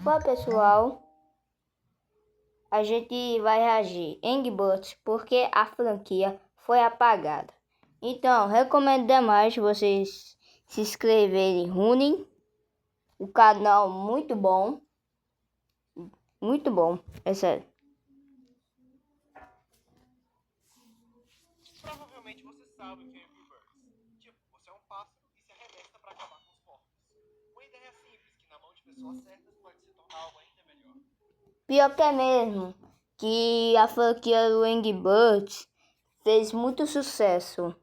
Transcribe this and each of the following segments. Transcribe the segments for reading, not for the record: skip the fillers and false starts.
Fala pessoal, a gente vai reagir Angry Birds porque a franquia foi apagada. Então, recomendo demais vocês se inscreverem em Rooney, o canal muito bom, é sério. Provavelmente você sabe o que é Angry Birds. Tipo, você é um pássaro e se arremessa para acabar com os porcos. Uma ideia simples que na mão de pessoas certas pode se tornar algo ainda melhor. Pior que é mesmo, que a franquia do Angry Birds fez muito sucesso.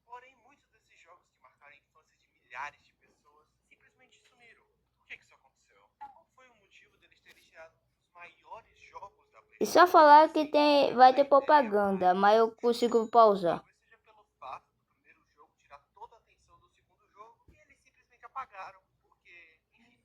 Porém, muitos desses jogos que marcaram a infância de milhares de pessoas simplesmente sumiram. Por que isso aconteceu? Qual foi o motivo deles terem tirado os maiores jogos da E PlayStation? só falar que vai ter propaganda, mas eu consigo pausar. Talvez seja pelo fato do primeiro jogo tirar toda a atenção do segundo jogo e eles simplesmente apagaram, porque, enfim.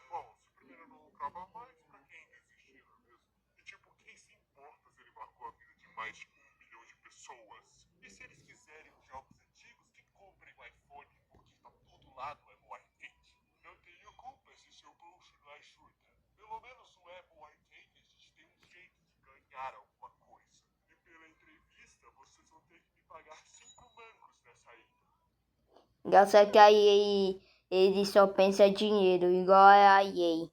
Bom, se o primeiro não lucrava mais, pra quem desistiu mesmo? E tipo, quem se importa se ele marcou a vida de mais de 1 milhão de pessoas? E se eles quiserem os jogos antigos, que comprem o iPhone, porque está tudo lá no Apple Arcade. Não tenho culpa se seu bolso não ajuda. Pelo menos no Apple Arcade a gente tem um jeito de ganhar alguma coisa. E pela entrevista, vocês vão ter que me pagar 5 mangos nessa ida. Engraçado que aí ele só pensa dinheiro, igual a EA.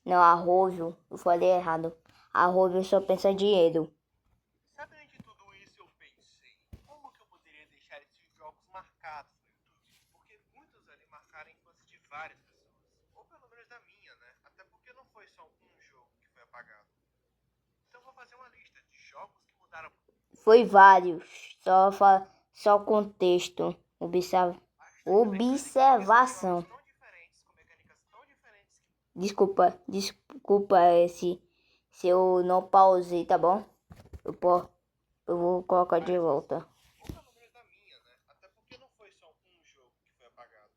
Não, a Rovio, eu falei errado. A Rovio só pensa dinheiro. Sabendo de tudo isso, eu pensei, como que eu poderia deixar esses jogos marcados no YouTube? Porque muitos ali marcaram a infância de várias pessoas. Ou pelo menos da minha, né? Até porque não foi só um jogo que foi apagado. Então eu vou fazer uma lista de jogos que mudaram. Foi vários, só contexto, observação. Tão diferentes, com mecânicas tão diferentes que Desculpa se eu não pausei, tá bom? Eu vou colocar de volta. ou pelo menos da minha, né? Até porque não foi só um jogo que foi apagado.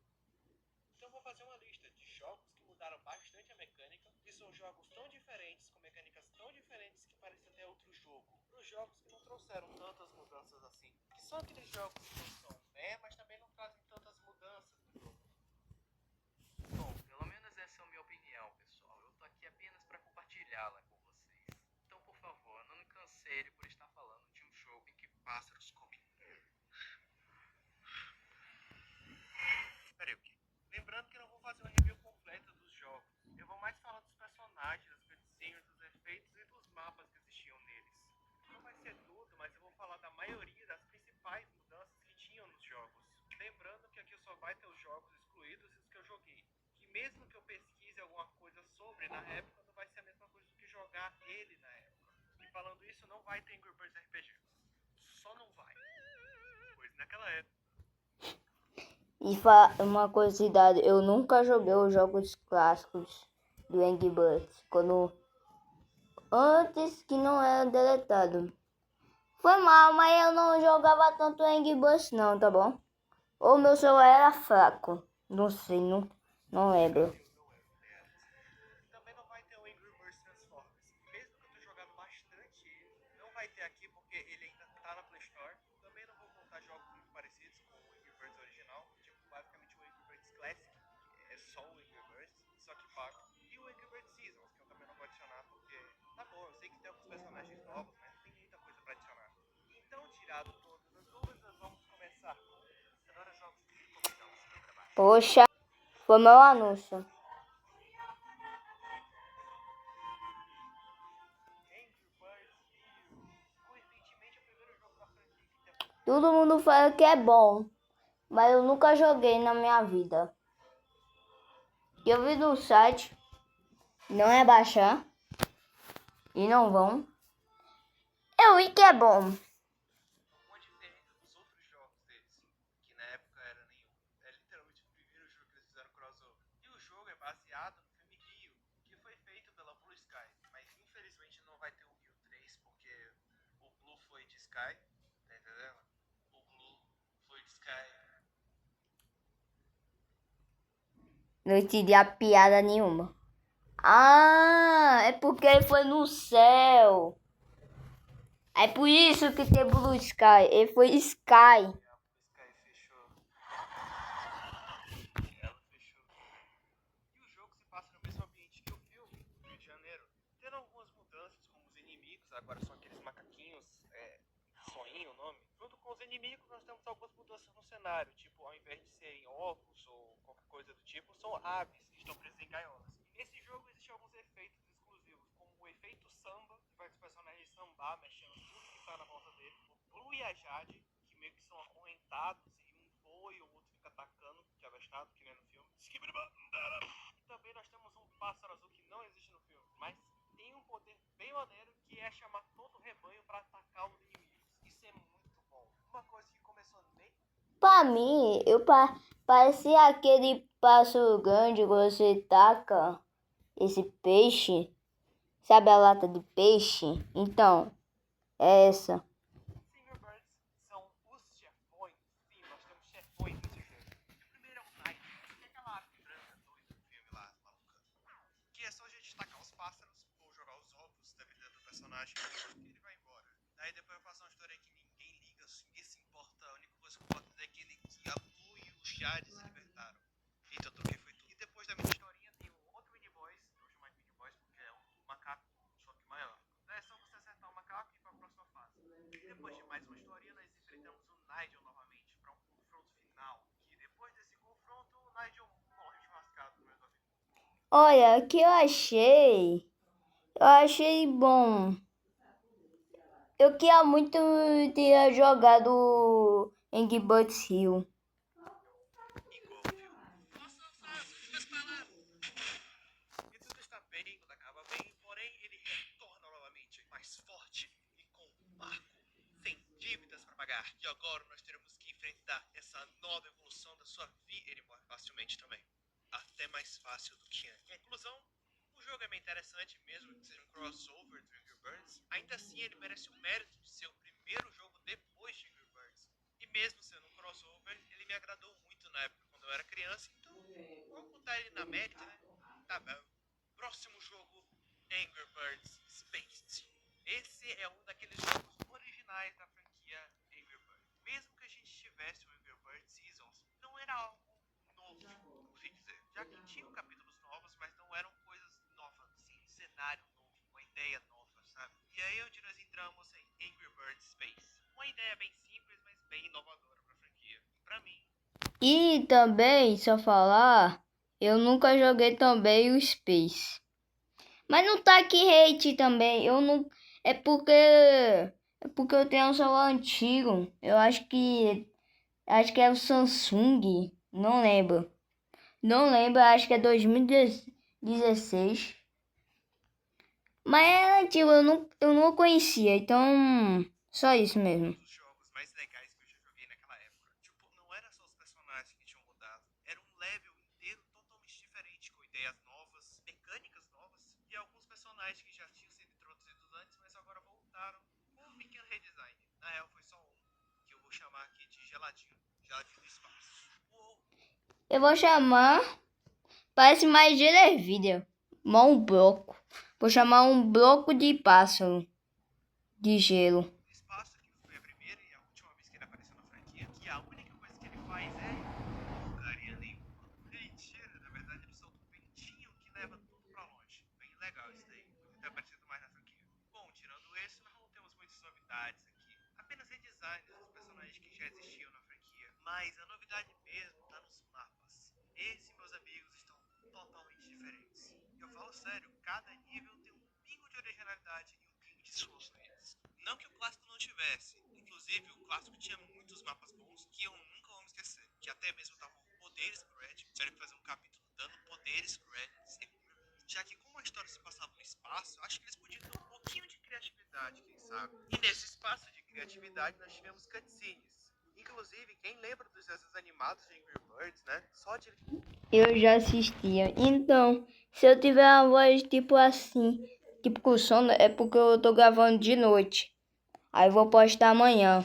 Então eu vou fazer uma lista de jogos que mudaram bastante a mecânica, e são jogos tão diferentes, com mecânicas tão diferentes que parecem até outro jogo. Os jogos que não trouxeram tantas mudanças assim. Que são aqueles jogos que não são mas também não trazem tantas mudanças no jogo. Bom, pelo menos essa é a minha opinião, pessoal. Eu tô aqui apenas para compartilhá-la com vocês. Então, por favor, não me cancele por estar falando de um jogo em que pássaros comem. Peraí, o quê? Lembrando que eu não vou fazer uma review completa dos jogos. Eu vou mais falar dos personagens, das cutscenes, dos efeitos e dos mapas que existiam neles. Não vai ser tudo, mas eu vou falar da maioria das principais mudanças que tinham nos jogos. Lembrando que aqui só vai ter os jogos excluídos e os que eu joguei. Que mesmo que eu pesquise alguma coisa sobre na época, não vai ser a mesma coisa do que jogar ele na época. E falando isso, não vai ter Angry Birds RPG. Só não vai. Pois naquela época. E uma curiosidade, eu nunca joguei os jogos clássicos do Angry Birds, antes que não era deletado. Foi mal, mas eu não jogava tanto Angry Birds não, tá bom? Ou meu celular era fraco, não sei, não lembro. Também não vai ter o Angry Birds Transformers. Mesmo que eu tenha jogado bastante ele, não vai ter aqui porque ele ainda tá na Play Store. Também não vou contar jogos muito parecidos com o Angry Birds original, tipo basicamente o Angry Birds Classic, que é só o Angry Birds, só que pago. E o Angry Birds Seasons, que eu também não vou adicionar porque, tá bom, eu sei que tem alguns personagens novos, mas não tem muita coisa pra adicionar. Então, tirado todas as dúvidas, vamos começar. Adoro jogos de corrida, Poxa, foi meu anúncio. Todo mundo fala que é bom, mas eu nunca joguei na minha vida. Eu vi no site, não é baixar, e não vão. Eu vi que é bom. Uma diferença dos outros jogos deles, que na época era nenhum. É literalmente o primeiro jogo que eles fizeram crossover. E o jogo é baseado no filme Rio, que foi feito pela Blue Sky. Mas infelizmente não vai ter o Rio 3, porque o Blue foi de Sky, tá entendendo? O Blue foi de Sky. Não entendi a piada nenhuma. Ah, é porque ele foi no céu. É por isso que tem Blue Sky. Ele foi Sky. A Blue Sky fechou. agora são aqueles macaquinhos, sonhinho o nome. Junto com os inimigos, nós temos algumas mudanças no cenário, tipo, ao invés de serem ovos ou qualquer coisa do tipo, são aves que estão presas em gaiolas. E nesse jogo existem alguns efeitos exclusivos, como o efeito samba, que faz os personagens sambar, mexendo tudo que tá na volta dele. O Blue e a Jade, que meio que são acorrentados e um voa e o outro fica atacando, que é abestado, que nem no filme. E também nós temos um pássaro azul que não existe no filme, mas tem um poder bem maneiro que é chamar todo o rebanho para atacar os inimigos. Isso é muito bom. Uma coisa que começou nem... Pra mim, parecia aquele pássaro grande que você taca esse peixe. Sabe a lata de peixe? Então, é essa. Fingerbirds são os chefões. Sim, nós temos chefões nesse jogo. O primeiro é o Knight, que é aquela ave branca doida do filme lá, maluca. Que é só a gente tacar os pássaros ou jogar os ovos, dependendo do personagem, que ele vai embora. Daí depois eu faço uma história que ninguém liga, ninguém se importa. A única coisa que importa é aquele que a Blue e o Jade se libertaram. Eita, eu troquei foi tudo. E depois da minha historinha tem um outro mini boss, eu vou chamar de mini boss porque é um macaco, só que maior. Daí é só você acertar o macaco e ir pra próxima fase. E depois de mais uma historinha, nós enfrentamos o Nigel novamente para um confronto final. Que depois desse confronto, o Nigel morre churrascado no meio da vida. Olha, o que eu achei? Eu achei bom. Eu queria muito ter jogado Angry Birds Hill. Igual, viu? Nossa, as palavras. E tudo está bem quando acaba bem, porém ele retorna novamente mais forte e com um arco sem dívidas para pagar. E agora nós teremos que enfrentar essa nova evolução da sua vida. Ele morre facilmente também. Até mais fácil do que antes. Conclusão, o jogo é bem interessante, mesmo que seja um crossover do Angry Birds. Ainda assim, ele merece o mérito de ser o primeiro jogo depois de Angry Birds. E mesmo sendo um crossover, ele me agradou muito na época quando eu era criança. Então, vamos botar ele na média, né? Tá bom. Próximo jogo, Angry Birds Space. Esse é um daqueles jogos originais da franquia Angry Birds. Mesmo que a gente tivesse o Angry Birds Seasons, não era algo novo, por assim dizer. Já que tinham capítulos novos, mas não eram coisas novas, sim, cenário novo, uma ideia nova, sabe? E aí onde nós entramos em Angry Birds Space. Uma ideia bem simples, mas bem inovadora pra franquia. Pra mim. E também, só falar, eu nunca joguei também o Space. Mas não tá aqui hate também. Eu não. É porque eu tenho um celular antigo. Eu acho que. Acho que é o Samsung. Não lembro. Não lembro, acho que é 2016. Mas é antigo, eu não conhecia. Então, só isso mesmo. Dos jogos mais legais que eu já joguei naquela época. Tipo, não era só os personagens que tinham mudado. Era um level inteiro totalmente diferente, com ideias novas, mecânicas novas e alguns personagens que já tinham sido introduzidos antes, mas agora voltaram com um pequeno redesign. Na real, foi só um, que eu vou chamar aqui de Geladinho. Geladinho do espaço. Uou! Eu vou chamar. Parece mais Gelevídeo. Um bloco. Vou chamar um bloco de pássaro. De gelo. Do espaço, que foi a primeira e a última vez que ele apareceu na franquia, que a única coisa que ele faz é porcaria nenhuma. Mentira, na verdade ele solta um ventinho que leva tudo pra longe. Bem legal isso daí, podia ter aparecido mais na franquia. Bom, tirando esse, nós não temos muitas novidades aqui. Apenas redesigns dos personagens que já existiam na franquia. Mas a novidade mesmo tá nos mapas. Esses, meus amigos, estão totalmente diferentes. Eu falo sério, cada nível tem um pingo de originalidade e um pingo de esforço neles. Não que o clássico não tivesse. Inclusive, o clássico tinha muitos mapas bons que eu nunca vou me esquecer. Que até mesmo davam poderes pro Red. Tiveram que fazer um capítulo dando poderes pro Red. Já que como a história se passava no espaço, acho que eles podiam ter um pouquinho de criatividade, quem sabe. E nesse espaço de criatividade nós tivemos cutscenes. Inclusive, quem lembra dos desenhos animados de Angry Birds, né? Só de... Eu já assistia. Então, se eu tiver uma voz tipo assim, tipo com sono, é porque eu tô gravando de noite. Aí vou postar amanhã.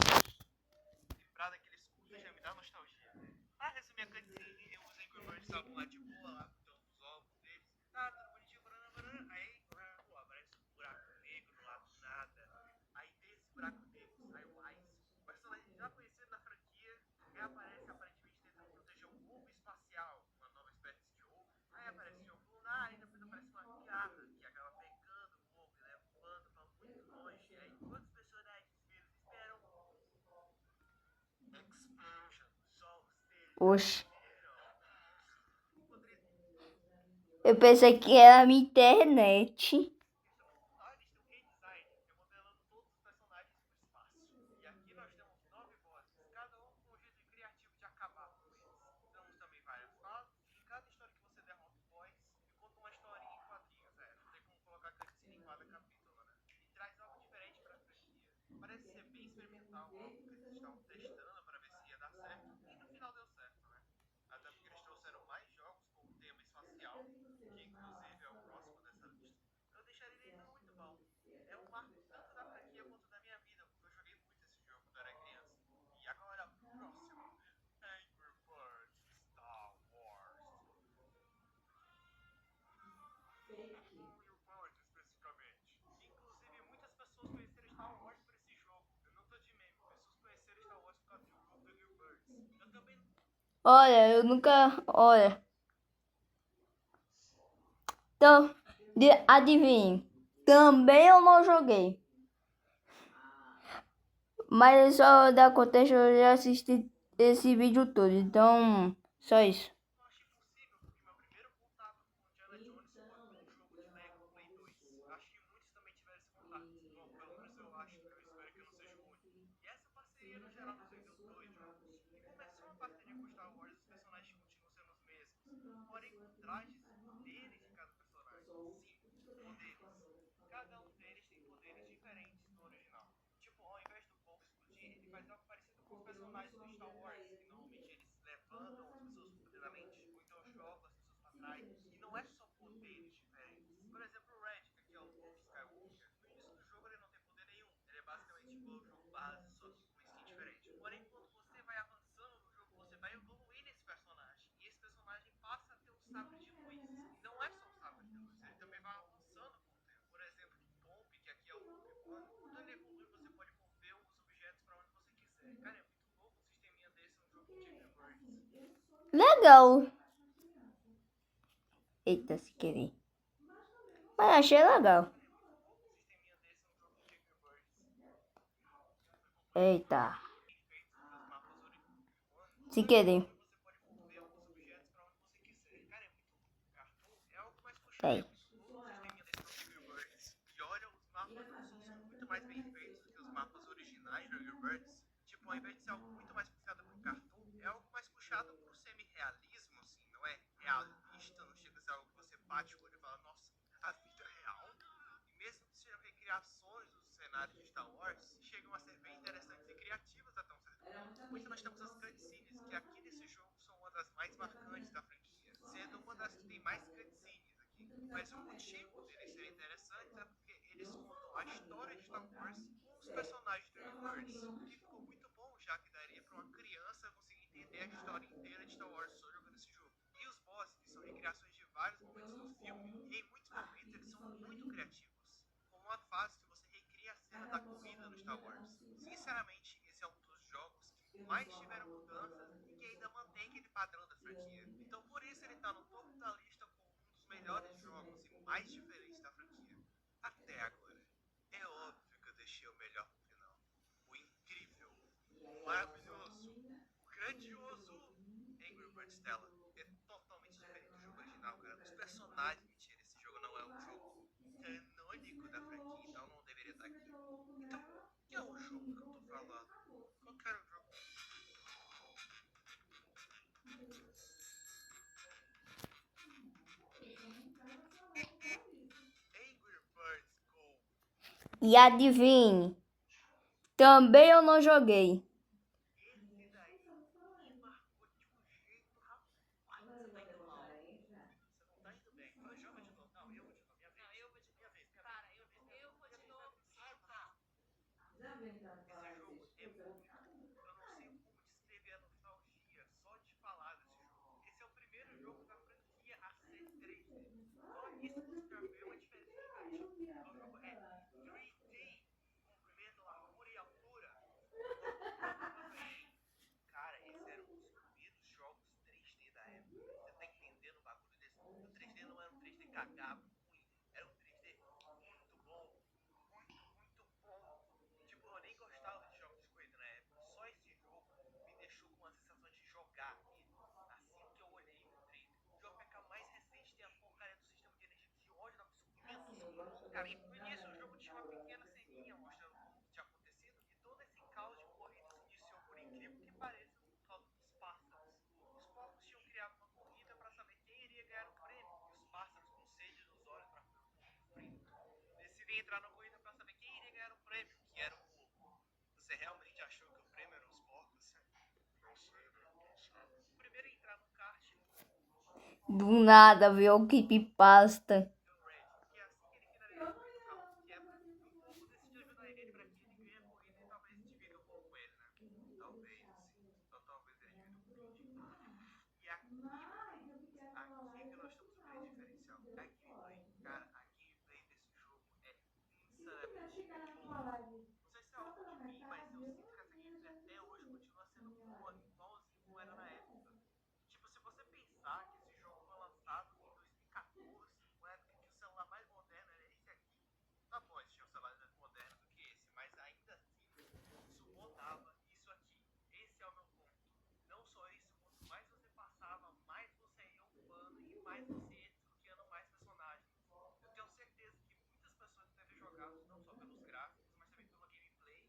lembrar daqueles cursos já me dá nostalgia. Pra resumir a cutscene, eu usei Angry Birds estavam lá de boa, lá com os ovos deles. Tá, tudo bonitinho, barana. Aí, pô, aparece um buraco negro lá do nada. Aí tem esse buraco negro, sai o Ice. O personagem já conhecido na franquia, reaparece aparentemente tentando proteger um ovo espacial, uma nova espécie de ovo. Aí aparece o ovo lunar, e depois aparece uma garra que acaba pegando o ovo e levando pra muito longe. Oxe. Eu pensei que era a minha internet. Ah, eles têm um redesign, remodelando todos os personagens no espaço. E aqui nós temos 9 bosses, cada um com um jeito criativo de acabar com eles. Temos também várias fases, e cada história que você derrota o boss, e conta uma historinha em quadrinhos, não tem como colocar cutscene em cada capítulo, né? E traz algo diferente pra franquia. Parece ser bem experimental, algo que eles estavam testando para ver se ia dar certo, e no final deu certo, né? Até porque eles trouxeram mais jogos com o tema espacial, que inclusive é o próximo dessa lista. Eu deixaria ele muito bom. É um marco tanto da franquia quanto da minha vida, porque eu joguei muito esse jogo quando eu era criança. E agora, próximo. Angry Birds Star Wars. Angry Birds, especificamente. Inclusive, muitas pessoas conheceram Star Wars por esse jogo. Eu não tô de meme. Pessoas conheceram Star Wars por causa do jogo do Angry Birds. Eu também. Olha, eu nunca. Olha. Então, adivinhe. Também eu não joguei. Mas só da contexto eu já assisti esse vídeo todo. Então, só isso. Não achei possível, porque meu primeiro contato com Indiana Jones foi com um jogo de Lego no Play 2. Acho que muitos também tiveram esse contato. Bom, pelo menos eu acho, eu espero que eu não seja o único. E essa parceria no geral nos vendeu dois jogos. E como é só uma parceria com Star Wars, os personagens continuam sendo os mesmos, porém com trajes e poderes de cada personagem. Sim, poderes. Cada um deles tem poderes diferentes do original. Tipo, ao invés do Paul explodir, ele faz algo parecido com os personagens do Star Wars, que normalmente eles levantam as pessoas com poder da mente, ou então jogam as pessoas pra trás. E não é só poderes diferentes. Por exemplo, o Red, que aqui é o Luke Skywalker, no início do jogo ele não tem poder nenhum. Ele é basicamente igual ao jogo base, só que com skin diferente. Porém, quando você vai avançando no jogo, você vai evoluindo esse personagem. E esse personagem passa a ter um sabre de luz. E não é só um sabre de luz, ele também vai avançando com o tempo. Por exemplo, o Pope, que aqui é o Obi-Wan, quando ele evolui, você pode mover os objetos pra onde você quiser. Cara, é muito louco um sisteminha desse num jogo de Angry Birds. Legal. Eita, se querer. Mas achei legal. Eita. Se querer. Peraí. E olha, os mapas não são muito mais bem feitos do que os mapas originais de Angry Birds. Tipo, ao invés de ser algo muito mais puxado pro cartoon, é algo mais puxado pro semi-realismo, assim, não é realista, não chega a ser algo que você bate o olho e fala, nossa, a vida é real. E mesmo que sejam recriações dos cenários de Star Wars, chegam a ser bem interessantes e criativas até um certo ponto. Muito nós temos as cutscenes, que aqui nesse jogo são uma das mais marcantes da franquia, sendo uma das que tem mais cutscenes aqui. Mas o motivo deles serem interessantes é porque eles contam a história de Star Wars com os personagens do Universe, o que ficou muito bom, já que daria para uma criança conseguir entender a história inteira de Star Wars só jogando esse jogo. E os bosses são recriações de vários momentos do filme, e em muitos momentos eles são muito criativos. Como uma fase que você recria a cena da corrida no Star Wars. Sinceramente, esse é um dos jogos que mais tiveram mudanças e que ainda mantém aquele padrão da franquia. Então por isso ele tá no topo da lista como um dos melhores jogos e mais diferentes da franquia. Até agora. É óbvio que eu deixei o melhor pro final. O incrível, o maravilhoso, o grandioso Angry Birds Stella. É totalmente diferente do jogo original, cara. Os personagens, mentira, esse jogo não é um jogo canônico da franquia, então não deveria estar aqui. Então, que é o jogo que eu tô falando? Qual que era o jogo? Angry Birds Go. E adivinhe. Também eu não joguei. Esse daí me marcou de um jeito, rapaz. Você tá indo mal. Você não tá indo bem. Eu jogo de novo. Não, eu vou de novo. Minha vez. Não, eu vou de novo. Cara, eu vou de novo. Ah, tá. Esse jogo é muito bom. Eu não sei como descrever a nostalgia só de falar desse jogo. Esse é o primeiro jogo da franquia a ser 3D. Só nisso você já vê uma diferença gigante. O jogo é 3D, comprimento, largura e altura. Cara, esse era um dos primeiros jogos 3D da época. Você tá entendendo o bagulho desse? O 3D não era um 3D cagado, ruim. Era um 3D muito bom. Muito bom. Tipo, eu nem gostava de jogos de corrida na época. Só esse jogo me deixou com a sensação de jogar. Cara, no início o jogo tinha uma pequena ceninha mostrando como que tinha acontecido e todo esse caos de corrida se iniciou, por incrível que pareça, por causa dos pássaros. Os porcos tinham criado uma corrida para saber quem iria ganhar o prêmio e os pássaros, com sede nos olhos para comer um pouco do prêmio, decidem entrar na corrida para saber quem iria ganhar o prêmio, que era o porco. Você realmente achou que o prêmio eram os porcos? Não sei, né? Quem sabe? O primeiro a entrar no kart Do nada, viu? Que pasta. foi o Red, que assim que ele finaliza o momento, o carro se quebra e o porco decide ajudar ele para que ele ganhe a corrida e talvez divida o bolo com ele, né? Talvez, assim. Só talvez ele divida um brinde. E aqui, meu amigo, aqui é que nós temos o grande diferencial. A gameplay. Cara, a gameplay desse jogo é insanamente boa. Não sei se é algo de mim, mas eu sinto que essa gameplay até hoje continua sendo boa, igualzinho como era na época. Tipo, se você pensar que esse jogo foi lançado em 2014, uma época que o celular mais moderno era esse aqui, tá bom, existia um celular mais moderno do que esse, mas ainda assim, isso rodava isso aqui. Esse é o meu ponto. Não só isso, quanto mais você passava, mais você ia upando e mais você ia desbloqueando mais personagens. Eu tenho certeza que muitas pessoas devem jogado não só pelos gráficos, mas também pela gameplay,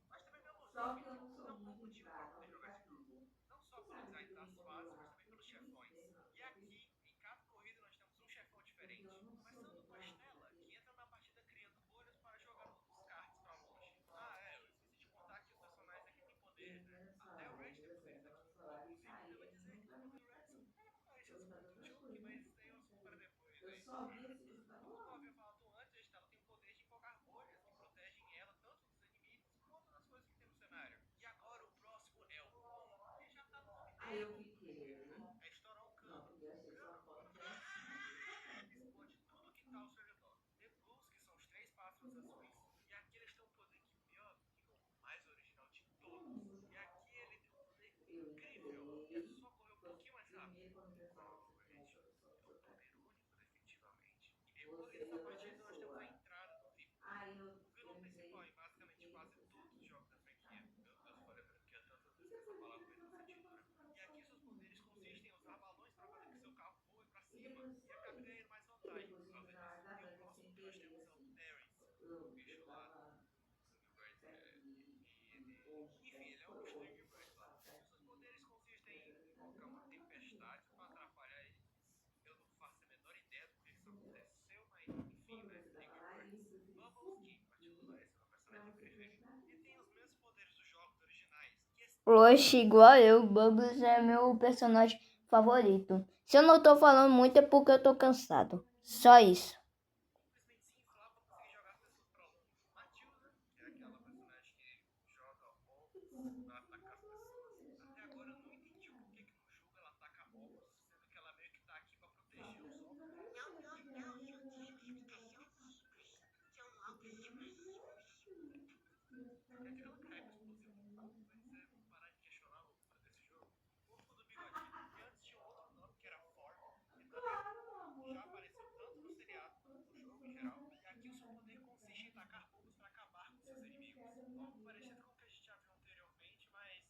mas também pelo nome, que não é um bom motivo para poder jogar esse jogo. Não só pelo design das fases, mas também pelos chefões. E aqui, em cada corrida, nós temos um chefão diferente. Começando com a Stella, que entra na partida criando bolhas para jogar os karts para longe. Ah, é, eu esqueci de contar que os personagens aqui têm poderes, né? Até o Red tem poderes aqui. Inclusive, devo dizer que o Red só não aparece esse ponto do jogo, mas isso daí eu assunto para depois, hein? Como eu havia falado antes, a Stella tem o poder de invocar bolhas que protegem ela tanto dos inimigos quanto das coisas que tem no cenário. E agora o próximo é o Bom, que já tá no nome dele. É estourar um cano. Explode tudo que tá ao seu redor. The Blues, que são os três pássaros azuis. E aqui eles têm um poder que, meu amigo, mais original de todos. E aqui ele tem um poder incrível, que é só correr um pouquinho mais rápido. Oh, Rage, é um poder único, definitivamente. E depois dessa partida nós temos a entrada do vilão. O vilão principal em basicamente quase todos os jogos da franquia. Meu Deus, falei a franquia tantas vezes que essa palavra fez uma sentido. E aqui seus poderes consistem em usar balões para fazer que seu carro voe para cima e acabe ganhando mais vantagem por causa disso. E o próximo que nós temos é o Terence, o bicho lá do Angry Birds. Enfim, ele é um bicho do Angry Birds lá. E seus poderes consistem em invocar uma tempestade para atrapalhar eles. Eu não faço a menor ideia do que isso aconteceu, mas enfim, né? Angry Birds. Bubbles, que em particular esse é o meu personagem preferido. E tem os mesmos poderes dos jogos originais. Oxe, igual eu, Bubbles é meu personagem favorito. Se eu não tô falando muito é porque eu tô cansado. Só isso. Simplesmente se inflar pra conseguir jogar as pessoas pra longe. Matilda, que é aquela personagem que joga ovos pra atacar as pessoas. Até agora eu não entendi o porquê que no jogo ela ataca ovos, sendo que ela meio que tá aqui pra proteger os ovos. Até que ela carrega um explosivo no corpo, mas vamos parar de questionar a loucura desse jogo. O Porco do Bigodinho, que antes tinha um outro nome que era Fork, que também já apareceu tanto no seriado quanto no jogo em geral. E aqui o seu poder consiste em tacar bombas para acabar com seus inimigos. Algo parecido com o que a gente já viu anteriormente, mas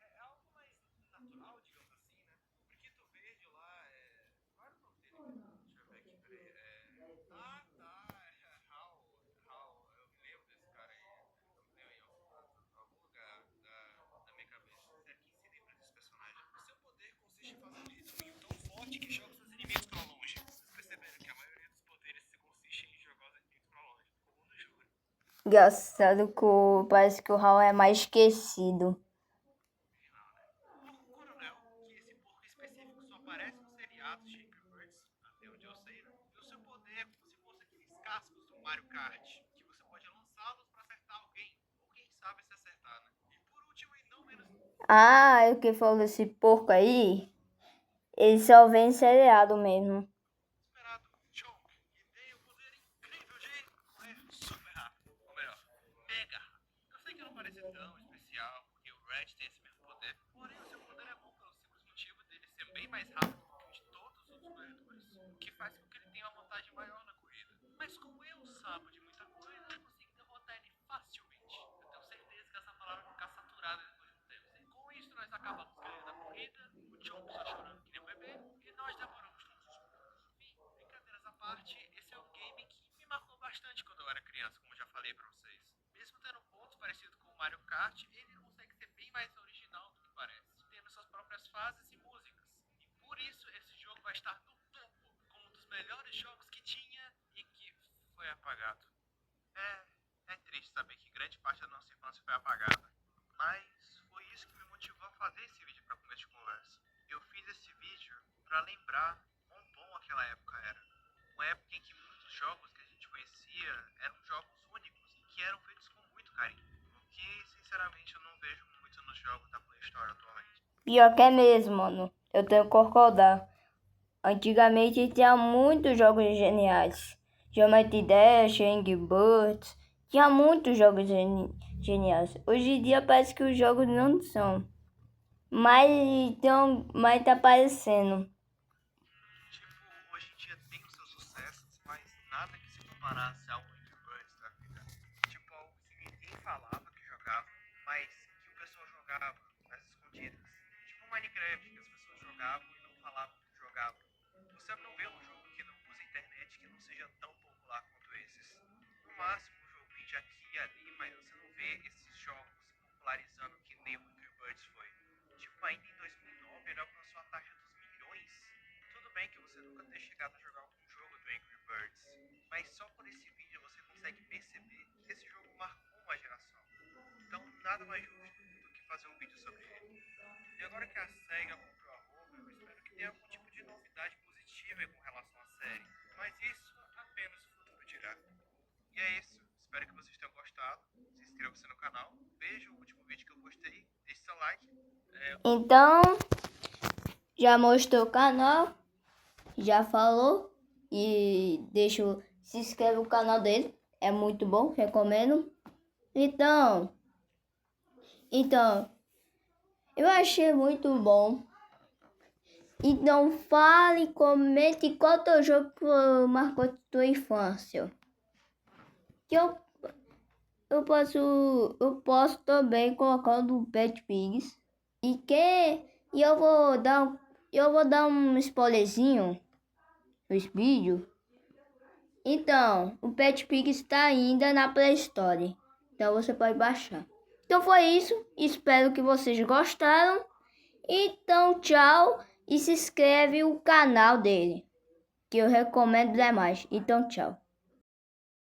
é algo mais natural, digamos assim, né? O Priquito Verde lá é. Qual era o nome dele mesmo? Deixa eu ver aqui, peraí. Ah, tá. É Hal. Eu me lembro desse cara aí. Eu me lembro em algum lugar da minha cabeça. Se aqui se lembra desse personagem. O seu poder consiste em fazer um ritmo tão forte que joga seus inimigos pra longe. Vocês perceberam que a maioria dos poderes se consiste em jogar os inimigos pra longe, como no jogo. Engraçado que parece que o Raul é mais esquecido. Não, né? O Coronel, que esse porco específico só aparece nos seriados de Angry Birds, até onde eu sei, né? E o seu poder é como se fosse aqueles cascos do Mario Kart, que você pode lançá-los pra acertar alguém, ou quem sabe se acertar, né? E por último, e não menos Ah, é o que falou desse porco aí? Ele só vem em seriado mesmo. esperado, Chonk, que tem o poder incrível de correr super rápido, ou melhor, mega rápido. Eu sei que não parece tão especial, porque o Red tem esse mesmo poder, porém o seu poder é bom pelo simples motivo dele ser bem mais rápido do que o de todos os outros corredores, o que faz com que ele tenha uma vantagem maior na corrida. Mas como eu sabo de muita coisa, eu consigo derrotar ele facilmente. Eu tenho certeza que essa palavra vai ficar saturada depois de um tempo. E com isso nós acabamos ganhando a corrida, o Chonk só chorando que nem um bebê, e nós demoramos todos os pontos. Enfim, brincadeiras à parte, esse é um game que me marcou bastante Mario Kart, ele consegue ser bem mais original do que parece, tendo suas próprias fases e músicas. E por isso esse jogo vai estar no topo, como um dos melhores jogos que tinha e que foi apagado. É triste saber que grande parte da nossa infância foi apagada. Mas foi isso que me motivou a fazer esse vídeo para começo de conversa. Eu fiz esse vídeo para lembrar quão bom aquela época era. Uma época em que muitos jogos que a gente conhecia eram jogos únicos e que eram feitos com muito carinho. O que, sinceramente, eu não vejo muito nos jogos da Play Store atualmente. Pior que é mesmo, mano. Eu tenho que concordar. Antigamente tinha muitos jogos geniais. Geometry Dash, Angry Birds. Tinha muitos jogos geniais. Hoje em dia parece que os jogos não são. Mas tá aparecendo. Tipo, hoje em dia tem os seus sucessos, mas nada que se comparasse ao Angry Birds da vida. Tipo, algo que ninguém falava que jogava, mas que o pessoal jogava nas escondidas. Tipo Minecraft, que as pessoas jogavam e não falavam que jogavam. Você não vê um jogo que não use internet que não seja tão popular quanto esses. No máximo, um jogo indie aqui e ali, mas você não vê esses jogos se popularizando que nem o Angry Birds foi. Tipo, ainda em 2009 ele alcançou a taxa dos milhões. Tudo bem que você nunca tenha chegado a jogar algum jogo do Angry Birds, mas só por esse vídeo você consegue perceber que esse jogo marcou uma geração. Então, nada mais justo do que fazer um vídeo sobre ele. E agora que a SEGA comprou a Rovio, eu espero que tenha algum tipo de novidade positiva com relação à série. Mas isso apenas o futuro dirá. E é isso. Espero que vocês tenham gostado. Se inscreva-se no canal. Veja o último vídeo que eu postei. Deixe seu like. Então, já mostrou o canal. Já falou. E se inscreve no canal dele. É muito bom, recomendo. Então, eu achei muito bom. Então fale, comente qual teu jogo que marcou tua infância. Que eu posso também colocar o do Pet Pigs. E eu vou dar um spoilerzinho nos vídeos. Então, o Pet Pig está ainda na Play Store. Então você pode baixar. Então foi isso. Espero que vocês gostaram. Então, tchau. E se inscreve no canal dele, que eu recomendo demais. Então, tchau.